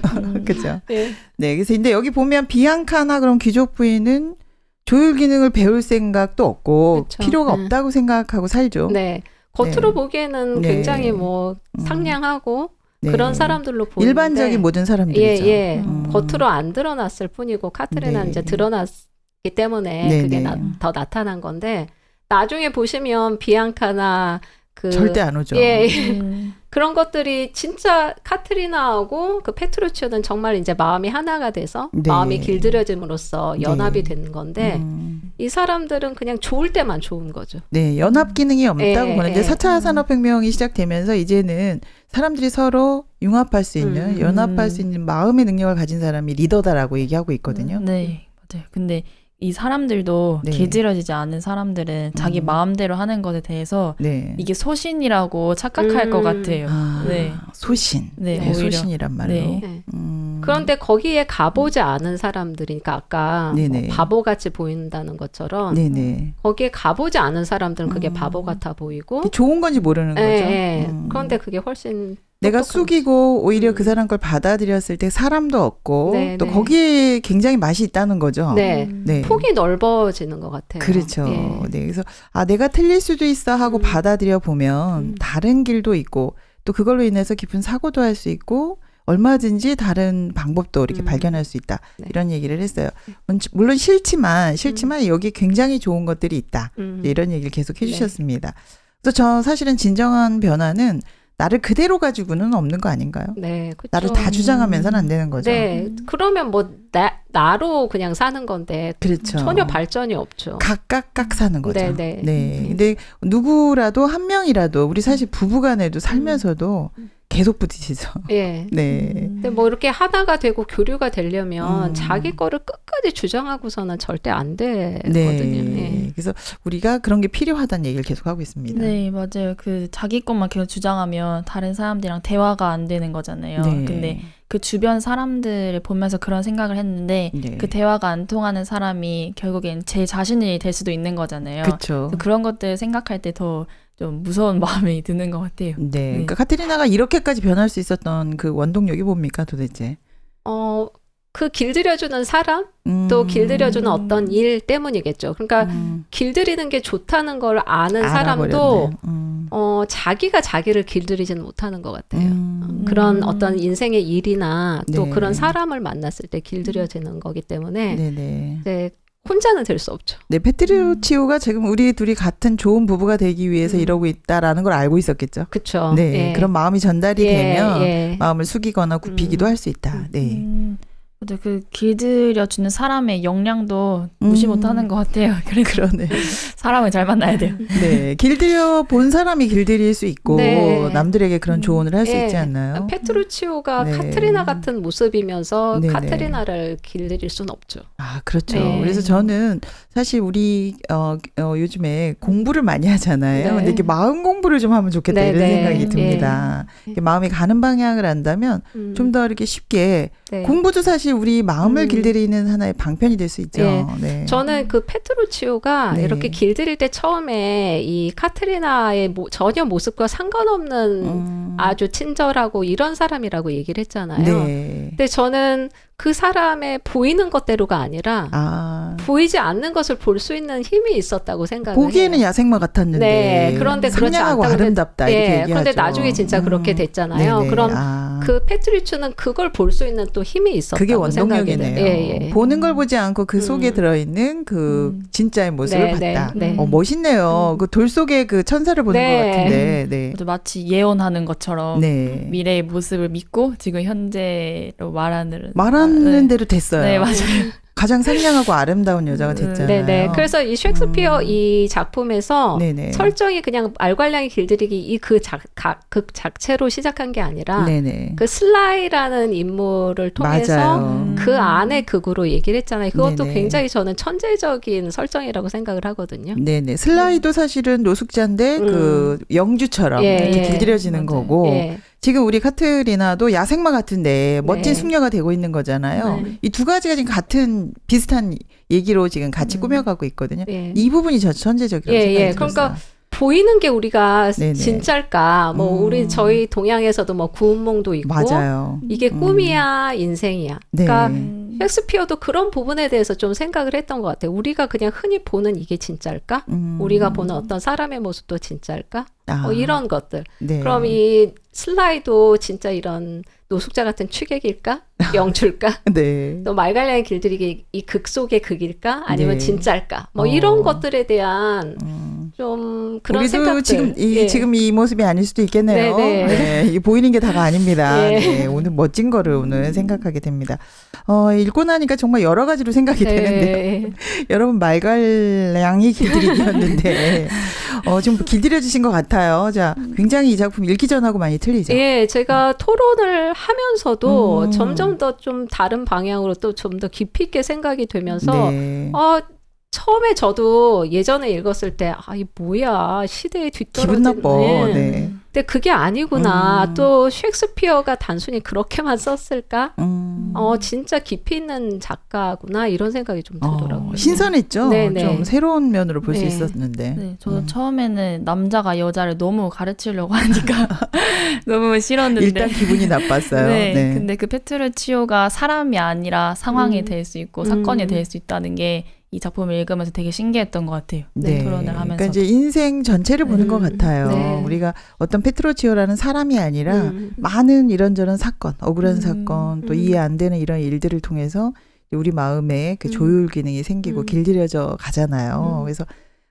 그렇죠. 예. 네, 그래서 근데 여기 보면 비앙카나 그런 귀족 부인은 조율 기능을 배울 생각도 없고 그쵸. 필요가 없다고 생각하고 살죠. 네. 겉으로 네. 보기에는 네. 굉장히 뭐 상냥하고 네. 그런 사람들로 보이는데 일반적인 모든 사람들이죠. 예, 예. 겉으로 안 드러났을 뿐이고 카트리나는 네. 이제 드러났기 때문에 네, 그게 네. 더 나타난 건데 나중에 보시면 비앙카나 그 절대 안 오죠. 예, 예. 그런 것들이 진짜 카트리나하고 그 페트루치오는 정말 이제 마음이 하나가 돼서 네. 마음이 길들여짐으로써 연합이 네. 되는 건데 이 사람들은 그냥 좋을 때만 좋은 거죠. 네, 연합 기능이 없다고 예, 보는데 예. 4차 산업혁명이 시작되면서 이제는 사람들이 서로 융합할 수 있는, 연합할 수 있는 마음의 능력을 가진 사람이 리더다라고 얘기하고 있거든요. 네, 맞아요. 근데 이 사람들도 네. 길들여지지 않은 사람들은 자기 마음대로 하는 것에 대해서 네. 이게 소신이라고 착각할 것 같아요. 아, 네. 소신. 네, 네, 오히려. 소신이란 말로. 네. 네. 음. 그런데 거기에 가보지 않은 사람들이니까 아까 네네. 뭐 바보같이 보인다는 것처럼 네네. 거기에 가보지 않은 사람들은 그게 바보 같아 보이고 좋은 건지 모르는 거죠. 예, 예. 그런데 그게 훨씬 내가 똑똑한 숙이고 오히려 그 사람 걸 받아들였을 때 사람도 없고 네, 또 네. 거기에 굉장히 맛이 있다는 거죠. 네. 네. 폭이 넓어지는 것 같아요. 그렇죠. 예. 네. 그래서 내가 틀릴 수도 있어 하고 받아들여 보면 다른 길도 있고 또 그걸로 인해서 깊은 사고도 할 수 있고 얼마든지 다른 방법도 이렇게 발견할 수 있다. 네. 이런 얘기를 했어요. 물론 싫지만 여기 굉장히 좋은 것들이 있다. 이런 얘기를 계속 해주셨습니다. 그래서 저 사실은 진정한 변화는 나를 그대로 가지고는 없는 거 아닌가요? 네, 그렇죠. 나를 다 주장하면서는 안 되는 거죠. 네, 그러면 뭐 나로 그냥 사는 건데 그렇죠. 전혀 발전이 없죠. 각각 사는 거죠. 네, 네. 네. 근데 누구라도 한 명이라도 우리 사실 부부간에도 살면서도 계속 부딪히죠. 예. 네. 근데 뭐 이렇게 하나가 되고 교류가 되려면 자기 거를 끝까지 주장하고서는 절대 안 되거든요. 네. 예. 그래서 우리가 그런 게 필요하다는 얘기를 계속 하고 있습니다. 네, 맞아요. 그 자기 것만 계속 주장하면 다른 사람들이랑 대화가 안 되는 거잖아요. 네. 근데 그 주변 사람들을 보면서 그런 생각을 했는데 네. 그 대화가 안 통하는 사람이 결국엔 제 자신이 될 수도 있는 거잖아요. 그렇죠. 그런 것들 생각할 때 더 좀 무서운 마음이 드는 것 같아요. 네. 그러니까 카트리나가 이렇게까지 변할 수 있었던 그 원동력이 뭡니까 도대체? 그 길들여주는 사람, 또 길들여주는 어떤 일 때문이겠죠. 그러니까 길들이는 게 좋다는 걸 아는 사람도 자기가 자기를 길들이지는 못하는 것 같아요. 그런 어떤 인생의 일이나 또 네. 그런 사람을 만났을 때 길들여지는 거기 때문에 네네. 이제 혼자는 될 수 없죠. 네, 페트루치오가 지금 우리 둘이 같은 좋은 부부가 되기 위해서 이러고 있다라는 걸 알고 있었겠죠. 그렇죠. 네, 예. 그런 마음이 전달이 예, 되면 예. 마음을 숙이거나 굽히기도 할 수 있다. 네. 근데 그 길들여주는 사람의 역량도 무시 못하는 것 같아요. 그러네. 사람을 잘 만나야 돼요. 네, 길들여 본 사람이 길들일 수 있고 네. 남들에게 그런 조언을 할 수 있지 않나요? 페트루치오가 네. 카트리나 같은 모습이면서 네네. 카트리나를 길들일 수는 없죠. 아, 그렇죠. 네. 그래서 저는 사실 우리 요즘에 공부를 많이 하잖아요. 네. 근데 이렇게 마음 공부를 좀 하면 좋겠다 네, 이런 네. 생각이 듭니다. 이렇게 마음이 가는 방향을 안다면 좀 더 이렇게 쉽게 네. 공부도 사실 우리 마음을 길들이는 하나의 방편이 될 수 있죠. 네. 네. 저는 그 페트루치오가 네. 이렇게 길들일 때 처음에 이 카트리나의 전혀 모습과 상관없는 아주 친절하고 이런 사람이라고 얘기를 했잖아요. 네. 근데 저는 그 사람의 보이는 것대로가 아니라 보이지 않는 것을 볼 수 있는 힘이 있었다고 생각을 보기에는 해요. 야생마 같았는데 네, 그런데 그렇지 상냥하고 않다고 아름답다 이렇게 얘기하죠. 그런데 나중에 진짜 그렇게 됐잖아요. 네네. 그럼 그 페트루치오는 그걸 볼 수 있는 또 힘이 있었다고 그게 원동력이네요. 생각해요. 보는 걸 보지 않고 그 속에 들어있는 그 진짜의 모습을 봤다. 멋있네요. 그 돌 속에 그 천사를 보는 것 같은데. 네. 마치 예언하는 것처럼 네. 미래의 모습을 믿고 지금 현재로 말하는 대로 됐어요. 네, 맞아요. 가장 상냥하고 아름다운 여자가 됐잖아요. 네네. 그래서 이 셰익스피어 이 작품에서 네네. 설정이 그냥 알괄량이 길들이기 극 자체로 시작한 게 아니라 네네. 그 슬라이라는 인물을 통해서 맞아요. 그 안에 극으로 얘기를 했잖아요. 그것도 네네. 굉장히 저는 천재적인 설정이라고 생각을 하거든요. 네네. 슬라이도 사실은 노숙자인데 그 영주처럼 이렇게 길들여지는 거고 지금 우리 카트리나도 야생마 같은데 멋진 숙녀가 되고 있는 거잖아요. 이 두 가지가 지금 같은 비슷한 얘기로 지금 같이 꾸며가고 있거든요. 이 부분이 저 천재적이라고 생각이 들었어요. 그러니까 보이는 게 우리가 네네. 진짜일까? 저희 동양에서도 구운몽도 있고 맞아요. 이게 꿈이야 인생이야. 네. 그러니까 셰익스피어도 그런 부분에 대해서 좀 생각을 했던 것 같아요. 우리가 그냥 흔히 보는 이게 진짜일까? 우리가 보는 어떤 사람의 모습도 진짜일까? 이런 것들. 네. 그럼 이 슬라이도 진짜 이런 노숙자 같은 취객일까? 영출까? 네. 또 말갈량이 길들이기 이 극 속의 극일까? 아니면 네. 진짜일까? 이런 것들에 대한 좀 그런 우리도 생각들. 지금 이 모습이 아닐 수도 있겠네요. 네, 이 보이는 게 다가 아닙니다. 네, 오늘 멋진 거를 오늘 생각하게 됩니다. 읽고 나니까 정말 여러 가지로 생각이 되는데 여러분 말갈량이 길들이기였는데 좀 길들여 주신 것 같아요. 자, 굉장히 이 작품 읽기 전하고 많이 틀리죠. 예, 제가 토론을 하면서도 점점 더 좀 다른 방향으로 또 좀 더 깊이 있게 생각이 되면서 처음에 저도 예전에 읽었을 때 이 뭐야 시대에 뒤떨어진 기분 나빠. 네. 근데 그게 아니구나. 또 셰익스피어가 단순히 그렇게만 썼을까? 진짜 깊이 있는 작가구나 이런 생각이 좀 들더라고요. 신선했죠. 네네. 좀 새로운 면으로 볼 수 있었는데. 네, 저도 처음에는 남자가 여자를 너무 가르치려고 하니까 너무 싫었는데 일단 기분이 나빴어요. 네, 네. 근데 그 페트루치오가 사람이 아니라 상황이 될 수 있고 사건이 될 수 있다는 게 이 작품을 읽으면서 되게 신기했던 것 같아요. 네. 토론을 하면서. 그러니까 이제 인생 전체를 보는 것 같아요. 네. 우리가 어떤 페트루치오라는 사람이 아니라 많은 이런저런 사건, 억울한 사건, 또 이해 안 되는 이런 일들을 통해서 우리 마음에 그 조율 기능이 생기고 길들여져 가잖아요. 그래서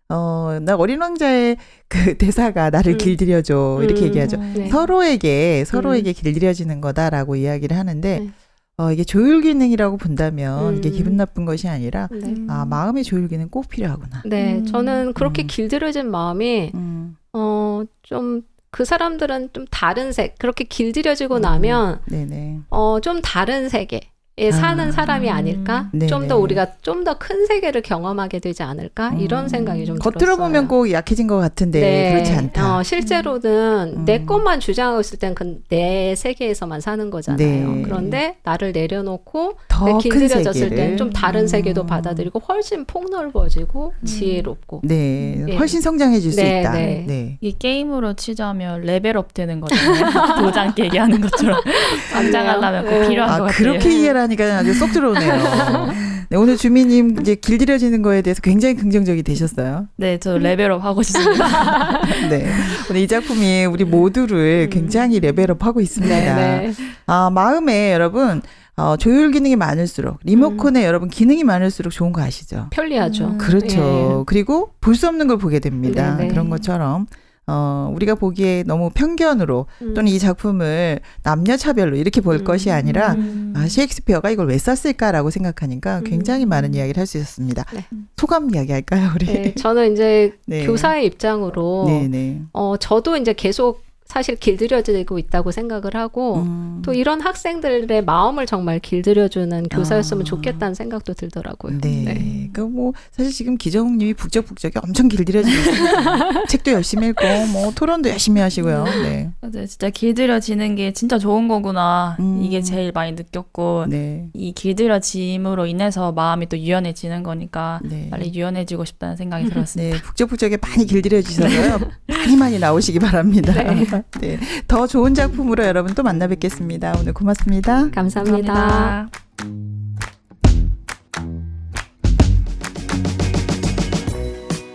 나 어린 왕자의 그 대사가 나를 길들여줘 이렇게 얘기하죠. 네. 서로에게 길들여지는 거다라고 이야기를 하는데 이게 조율 기능이라고 본다면 이게 기분 나쁜 것이 아니라 마음의 조율 기능 꼭 필요하구나. 네, 저는 그렇게 길들여진 마음이 좀 그 사람들은 좀 다른 그렇게 길들여지고 나면 네네. 좀 다른 세계. 사는 사람이 아닐까? 좀 더 우리가 좀 더 큰 세계를 경험하게 되지 않을까? 이런 생각이 좀 들었어요. 겉으로 보면 꼭 약해진 것 같은데 그렇지 않다. 실제로는 내 것만 주장하고 있을 땐 내 세계에서만 사는 거잖아요. 네. 그런데 나를 내려놓고 더 큰 길들여졌을 세계를. 땐 좀 다른 세계도 받아들이고 훨씬 폭넓어지고 지혜롭고 네, 훨씬 성장해질 수 네, 있다. 네. 네. 이 게임으로 치자면 레벨업 되는 거잖아요. 도장 깨기 하는 것처럼 성장하려면 꼭 필요한 것 같아요. 그렇게 이해를 하니까 아주 쏙 들어오네요. 네, 오늘 주미님 이제 길들여지는 거에 대해서 굉장히 긍정적이 되셨어요. 네, 저 레벨업 하고 싶습니다. 네, 오늘 이 작품이 우리 모두를 굉장히 레벨업하고 있습니다. 네. 마음에 여러분 조율 기능이 많을수록 리모컨에 여러분 기능이 많을수록 좋은 거 아시죠? 편리하죠. 그렇죠. 그리고 볼 수 없는 걸 보게 됩니다. 네. 그런 것처럼 우리가 보기에 너무 편견으로 또는 이 작품을 남녀차별로 이렇게 볼 것이 아니라 셰익스피어가 이걸 왜 썼을까라고 생각하니까 굉장히 많은 이야기를 할 수 있었습니다. 네. 소감 이야기 할까요, 우리? 네, 저는 이제 네. 교사의 입장으로 네네. 저도 이제 계속 사실 길들여지고 있다고 생각을 하고 또 이런 학생들의 마음을 정말 길들여주는 교사였으면 좋겠다는 생각도 들더라고요. 네. 그 뭐 사실 지금 기정욱님이 북적북적이 엄청 길들여지고 있어요. 책도 열심히 읽고 뭐 토론도 열심히 하시고요. 네. 맞아요. 진짜 길들여지는 게 진짜 좋은 거구나. 이게 제일 많이 느꼈고 네. 이 길들여짐으로 인해서 마음이 또 유연해지는 거니까 네. 빨리 유연해지고 싶다는 생각이 들었습니다. 네, 북적북적에 많이 길들여지셔서요. 많이 나오시기 바랍니다. 네. 더 좋은 작품으로 여러분 또 만나 뵙겠습니다. 오늘 고맙습니다. 감사합니다.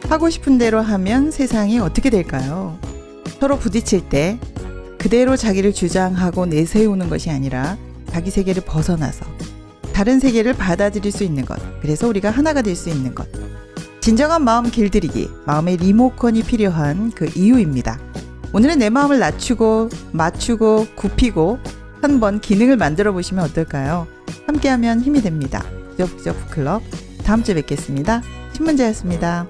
하고 싶은 대로 하면 세상이 어떻게 될까요? 서로 부딪힐 때 그대로 자기를 주장하고 내세우는 것이 아니라 자기 세계를 벗어나서 다른 세계를 받아들일 수 있는 것. 그래서 우리가 하나가 될 수 있는 것. 진정한 마음 길들이기, 마음의 리모컨이 필요한 그 이유입니다. 오늘은 내 마음을 낮추고 맞추고 굽히고 한번 기능을 만들어 보시면 어떨까요? 함께하면 힘이 됩니다. 북적북적 북클럽 다음 주에 뵙겠습니다. 신문자였습니다.